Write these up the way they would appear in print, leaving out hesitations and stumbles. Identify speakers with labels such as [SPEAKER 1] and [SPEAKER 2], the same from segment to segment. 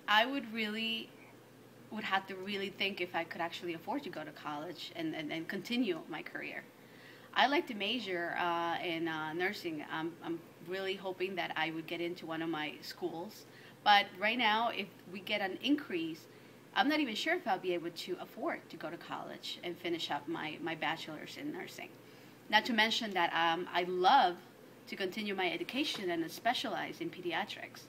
[SPEAKER 1] I would have to really think if I could actually afford to go to college and continue my career. I like to major in nursing. I'm really hoping that I would get into one of my schools. But right now, if we get an increase, I'm not even sure if I'll be able to afford to go to college and finish up my bachelor's in nursing. Not to mention that I love to continue my education and specialize in pediatrics.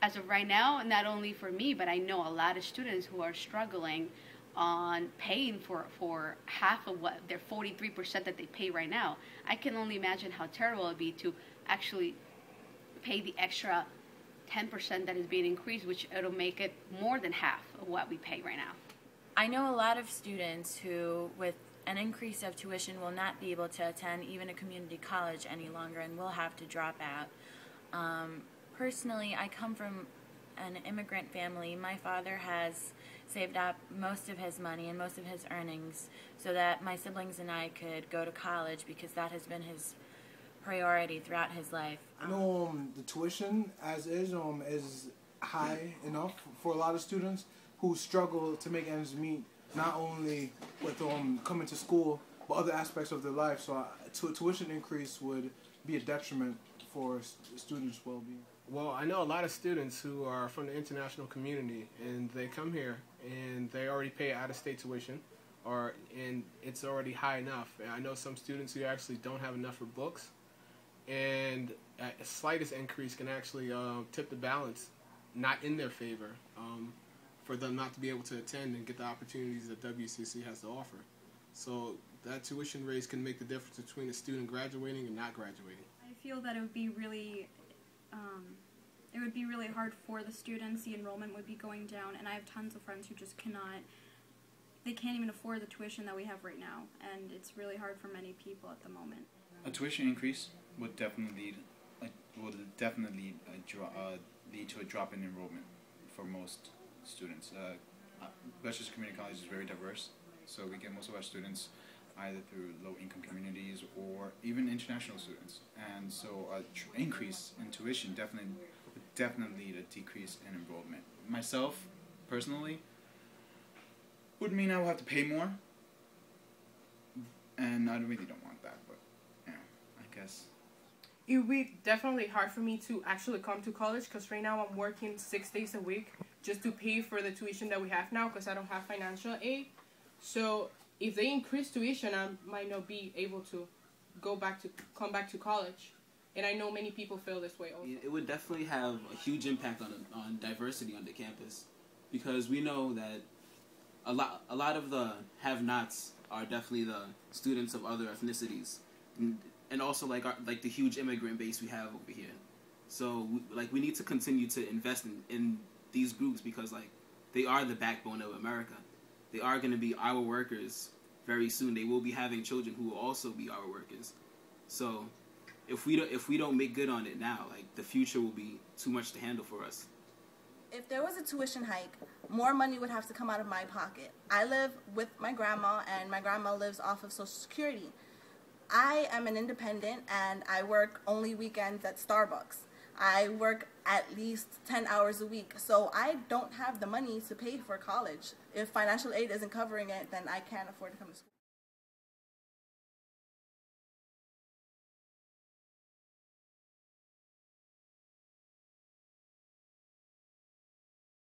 [SPEAKER 1] As of right now, not only for me, but I know a lot of students who are struggling on paying for half of what their 43% that they pay right now. I can only imagine how terrible it would be to actually pay the extra 10% that is being increased, which it'll make it more than half of what we pay right now.
[SPEAKER 2] I know a lot of students who, with an increase of tuition, will not be able to attend even a community college any longer and will have to drop out. Personally, I come from an immigrant family. My father has saved up most of his money and most of his earnings so that my siblings and I could go to college because that has been his priority throughout his life.
[SPEAKER 3] I know the tuition as is high enough for a lot of students who struggle to make ends meet, not only with coming to school, but other aspects of their life. So a tuition increase would be a detriment for students' well-being.
[SPEAKER 4] Well, I know a lot of students who are from the international community, and they come here and they already pay out-of-state tuition, and it's already high enough. And I know some students who actually don't have enough for books, and a slightest increase can actually tip the balance not in their favor for them not to be able to attend and get the opportunities that WCC has to offer. So that tuition raise can make the difference between a student graduating and not graduating.
[SPEAKER 5] I feel that it would be really hard for the students. The enrollment would be going down, and I have tons of friends who just can't even afford the tuition that we have right now, and it's really hard for many people at the moment.
[SPEAKER 6] A tuition increase would definitely lead to a drop in enrollment for most students. Westchester Community College is very diverse, so we get most of our students either through low-income communities or even international students, and so an increase in tuition would definitely lead a decrease in enrollment. Myself, personally, would mean I would have to pay more, and I really don't want that, but you know, I guess.
[SPEAKER 7] It would be definitely hard for me to actually come to college because right now I'm working 6 days a week just to pay for the tuition that we have now because I don't have financial aid. So if they increase tuition, I might not be able to come back to college. And I know many people feel this way also.
[SPEAKER 8] It would definitely have a huge impact on diversity on the campus because we know that a lot of the have-nots are definitely the students of other ethnicities. And also like the huge immigrant base we have over here. So we need to continue to invest in these groups because they are the backbone of America. They are going to be our workers very soon. They will be having children who will also be our workers. So if we don't make good on it now, the future will be too much to handle for us.
[SPEAKER 9] If there was a tuition hike, more money would have to come out of my pocket. I live with my grandma, and my grandma lives off of Social Security. I am an independent, and I work only weekends at Starbucks. I work at least 10 hours a week, so I don't have the money to pay for college. If financial aid isn't covering it, then I can't afford to come to school.